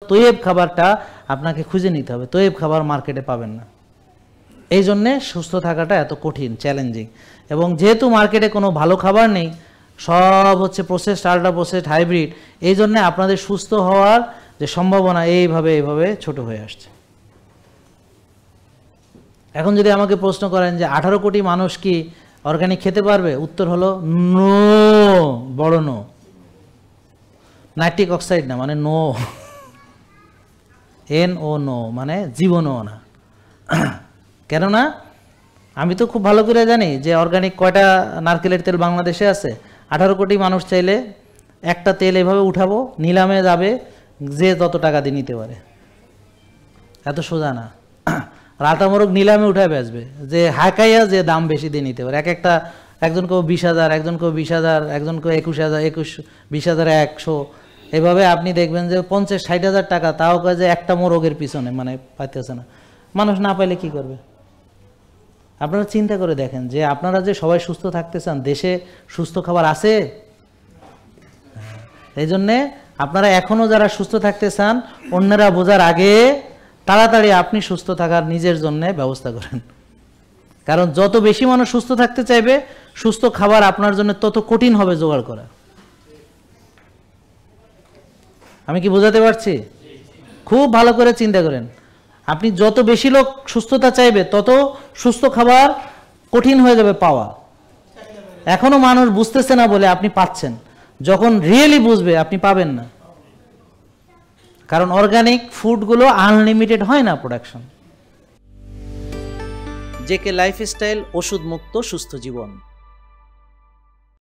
তৈয়ব খাবারটা আপনাকে খুঁজে নিতে হবে, তৈয়ব খাবার মার্কেটে পাবেন না। এই জন্যে সুস্থ থাকাটা এত কঠিন, চ্যালেঞ্জিং। এবং যেহেতু মার্কেটে কোনো ভালো খাবার নেই, সব হচ্ছে প্রসেসড, আল্ট্রা প্রসেসড, হাইব্রিড, এই জন্যে আপনাদের সুস্থ হওয়ার যে সম্ভাবনা এইভাবে ছোট হয়ে আসছে। এখন যদি আমাকে প্রশ্ন করেন যে 18 কোটি মানুষ কি অর্গানিক খেতে পারবে, উত্তর হলো নো, বড় নো। নাইট্রিক অক্সাইড না, মানে নো, NO, নো, মানে জীবনও না। কেননা আমি তো খুব ভালো করে জানি যে অর্গানিক কয়টা নারকেলের তেল বাংলাদেশে আছে। 18 কোটি মানুষ চাইলে একটা তেল এভাবে উঠাবো, নিলামে যাবে, যে যত টাকা দিয়ে নিতে পারে। এত সোজা না। রাতামরক নিলামে উঠায় বেচবে, যে হাকাইয়া যে দাম বেশি দিয়ে নিতে পারে। একজন কেউ 20,000, একজন কেউ 20,000, একজন কেউ 21,000, 20,100, এভাবে আপনি দেখবেন যে 50-60,000 টাকা, তাও কয় যে একটা মোরগের পিছনে, মানে পাইতেছে না। মানুষ না পাইলে কি করবে? আপনারা চিন্তা করে দেখেন যে আপনারা যে সবাই সুস্থ থাকতে চান, দেশে সুস্থ খাবার আছে? এই জন্যে আপনারা এখনও যারা সুস্থ থাকতে চান, অন্যরা বোঝার আগে তাড়াতাড়ি আপনি সুস্থ থাকার নিজের জন্য ব্যবস্থা করেন। কারণ যত বেশি মানুষ সুস্থ থাকতে চাইবে, সুস্থ খাবার আপনার জন্য তত কঠিন হবে জোগাড় করা। আমি কি বোঝাতে পারছি? খুব ভালো করে চিন্তা করেন। আপনি যত বেশি লোক সুস্থতা চাইবে, তত সুস্থ খাবার কঠিন হয়ে যাবে পাওয়া। এখনো মানুষ বুঝতেছে না বলে আপনি পাচ্ছেন, যখন রিয়েলি বুঝবে আপনি পাবেন না। কারণ অর্গানিক ফুডগুলো আনলিমিটেড হয় না প্রোডাকশন। জেকে লাইফস্টাইল, ওষুধ মুক্ত সুস্থ জীবন।